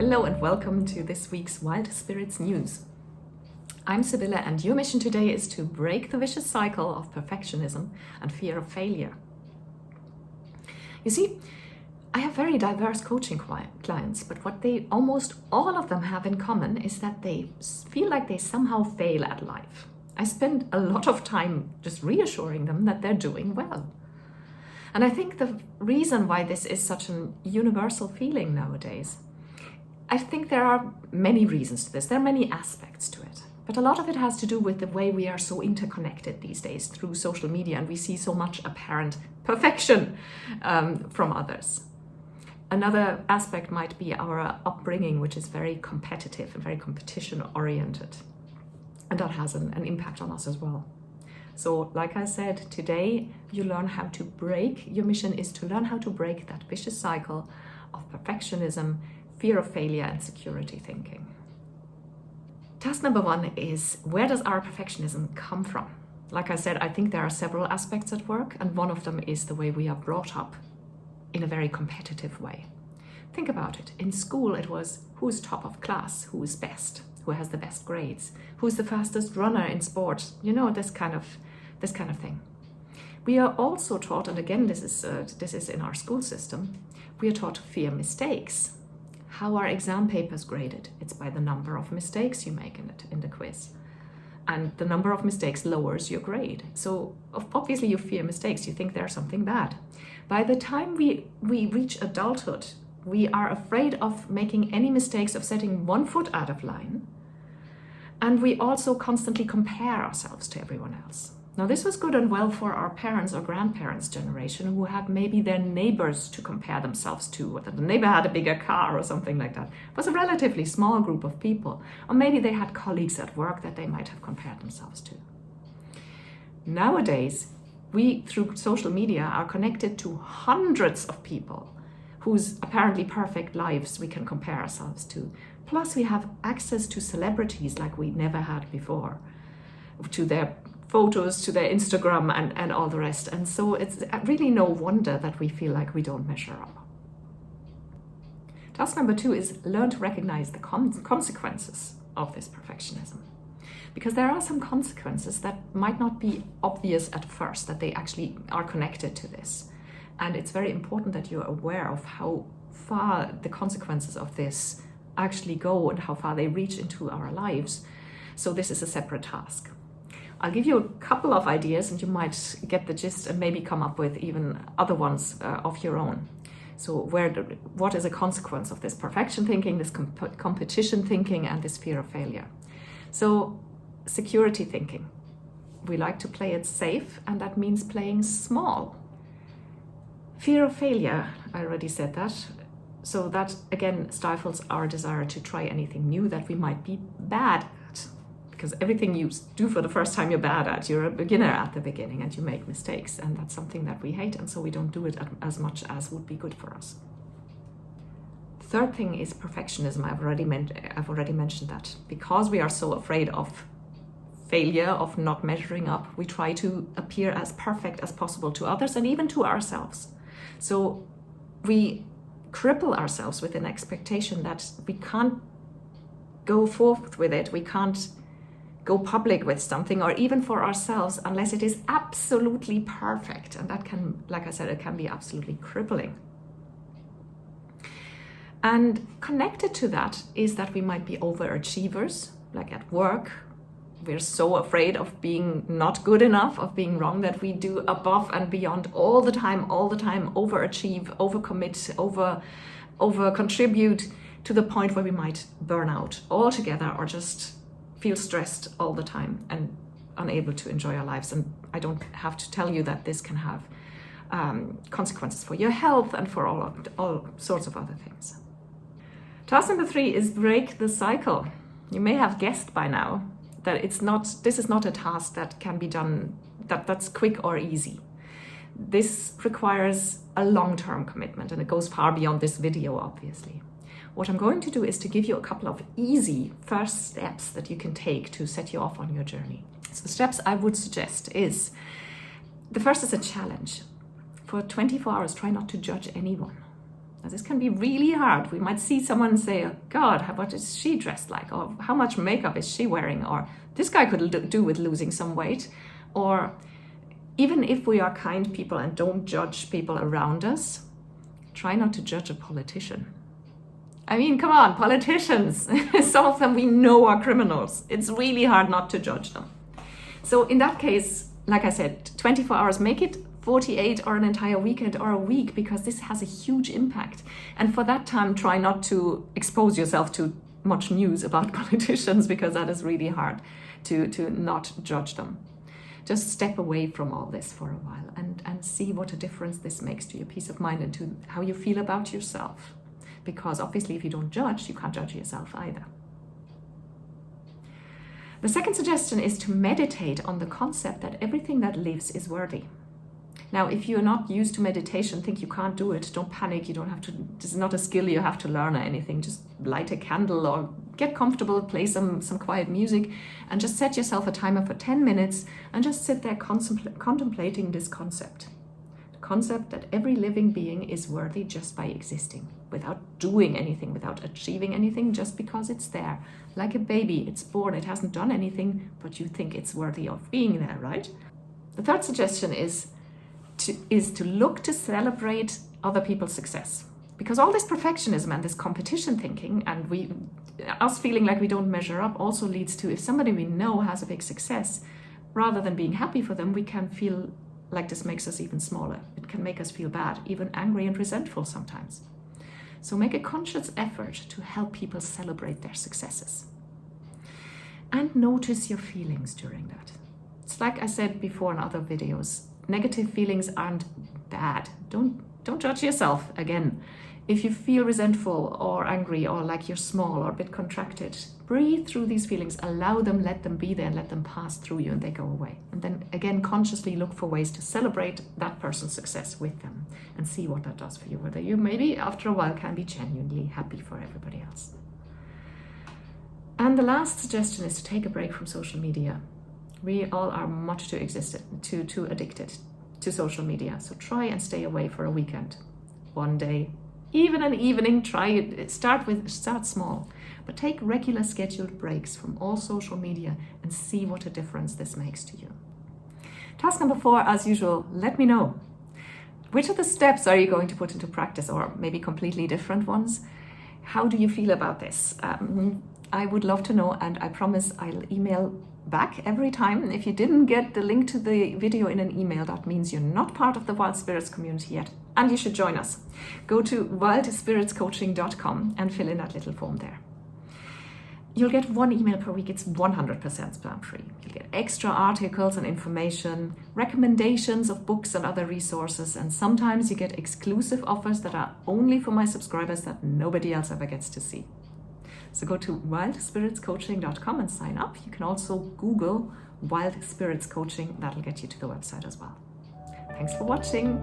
Hello and welcome to this week's Wild Spirits News. I'm Sibylle and your mission today is to break the vicious cycle of perfectionism and fear of failure. You see, I have very diverse coaching clients, but what they almost all of them have in common is that they feel like they somehow fail at life. I spend a lot of time just reassuring them that they're doing well. And I think the reason why this is such an universal feeling nowadays, I think there are many reasons to this. There are many aspects to it. But a lot of it has to do with the way we are so interconnected these days through social media, and we see so much apparent perfection from others. Another aspect might be our upbringing, which is very competitive and very competition-oriented. And that has an impact on us as well. So, like I said, today you learn how to break, your mission is to learn how to break that vicious cycle of perfectionism, fear of failure, and security thinking. Task number one is, where does our perfectionism come from? Like I said, I think there are several aspects at work, and one of them is the way we are brought up in a very competitive way. Think about it. In school, it was who's top of class, who is best, who has the best grades, who's the fastest runner in sport, this kind of thing. We are also taught, and again, this is in our school system, we are taught to fear mistakes. How are exam papers graded? It's by the number of mistakes you make in the quiz. And the number of mistakes lowers your grade. So obviously you fear mistakes, you think there's something bad. By the time we reach adulthood, we are afraid of making any mistakes, of setting one foot out of line. And we also constantly compare ourselves to everyone else. Now, this was good and well for our parents or grandparents' generation who had maybe their neighbors to compare themselves to, or that the neighbor had a bigger car or something like that. It was a relatively small group of people. Or maybe they had colleagues at work that they might have compared themselves to. Nowadays, we, through social media, are connected to hundreds of people whose apparently perfect lives we can compare ourselves to. Plus, we have access to celebrities like we never had before, to their photos, to their Instagram and all the rest. And so it's really no wonder that we feel like we don't measure up. Task number two is learn to recognize the consequences of this perfectionism. Because there are some consequences that might not be obvious at first, that they actually are connected to this. And it's very important that you're aware of how far the consequences of this actually go and how far they reach into our lives. So this is a separate task. I'll give you a couple of ideas and you might get the gist and maybe come up with even other ones of your own. So what is a consequence of this perfection thinking, this competition thinking, and this fear of failure? So security thinking. We like to play it safe, and that means playing small. Fear of failure, I already said that. So that, again, stifles our desire to try anything new that we might be bad at. Because everything you do for the first time you're bad at. You're a beginner at the beginning and you make mistakes. And that's something that we hate, and so we don't do it as much as would be good for us. Third thing is perfectionism. I've already mentioned that. Because we are so afraid of failure, of not measuring up, we try to appear as perfect as possible to others and even to ourselves. So we cripple ourselves with an expectation that we can't go forth with it, we can't go public with something, or even for ourselves, unless it is absolutely perfect. And that can, like I said, it can be absolutely crippling. And connected to that is that we might be overachievers, like at work. We're so afraid of being not good enough, of being wrong, that we do above and beyond all the time, overachieve, overcommit, over contribute to the point where we might burn out altogether or just feel stressed all the time and unable to enjoy our lives. And I don't have to tell you that this can have consequences for your health and for all sorts of other things. Task number three is break the cycle. You may have guessed by now that this is not a task that can be done, that's quick or easy. This requires a long-term commitment, and it goes far beyond this video, obviously. What I'm going to do is to give you a couple of easy first steps that you can take to set you off on your journey. So the steps I would suggest is, the first is a challenge. For 24 hours, try not to judge anyone. Now, this can be really hard. We might see someone and say, oh, God, what is she dressed like? Or how much makeup is she wearing? Or this guy could do with losing some weight. Or even if we are kind people and don't judge people around us, try not to judge a politician. I mean, come on, politicians. Some of them we know are criminals. It's really hard not to judge them. So in that case, like I said, 24 hours, make it 48 or an entire weekend or a week, because this has a huge impact. And for that time, try not to expose yourself to much news about politicians, because that is really hard to not judge them. Just step away from all this for a while and see what a difference this makes to your peace of mind and to how you feel about yourself. Because obviously if you don't judge, you can't judge yourself either. The second suggestion is to meditate on the concept that everything that lives is worthy. Now, if you're not used to meditation, think you can't do it, don't panic. You don't have to, this is not a skill you have to learn or anything. Just light a candle or get comfortable, play some quiet music, and just set yourself a timer for 10 minutes and just sit there contemplating this concept. The concept that every living being is worthy just by existing, without doing anything, without achieving anything, just because it's there. Like a baby, it's born, it hasn't done anything, but you think it's worthy of being there, right? The third suggestion is to look to celebrate other people's success. Because all this perfectionism and this competition thinking and us feeling like we don't measure up also leads to, if somebody we know has a big success, rather than being happy for them, we can feel like this makes us even smaller. It can make us feel bad, even angry and resentful sometimes. So make a conscious effort to help people celebrate their successes. And notice your feelings during that. It's like I said before in other videos, negative feelings aren't bad. Don't judge yourself again. If you feel resentful or angry or like you're small or a bit contracted, breathe through these feelings, allow them, let them be there, and let them pass through you and they go away. And then again, consciously look for ways to celebrate that person's success with them and see what that does for you, whether you maybe after a while can be genuinely happy for everybody else. And the last suggestion is to take a break from social media. We all are much too addicted to social media. So try and stay away for a weekend, one day, even an evening. Try it. Start small, but take regular scheduled breaks from all social media and see what a difference this makes to you. Task number 4, as usual, let me know. Which of the steps are you going to put into practice, or maybe completely different ones? How do you feel about this? I would love to know, and I promise I'll email back every time. If you didn't get the link to the video in an email, that means you're not part of the Wild Spirits community yet, and you should join us. Go to wildspiritscoaching.com and fill in that little form there. You'll get 1 email per week. It's 100% spam free. You'll get extra articles and information, recommendations of books and other resources, and sometimes you get exclusive offers that are only for my subscribers that nobody else ever gets to see. So go to wildspiritscoaching.com and sign up. You can also Google Wild Spirits Coaching. That'll get you to the website as well. Thanks for watching.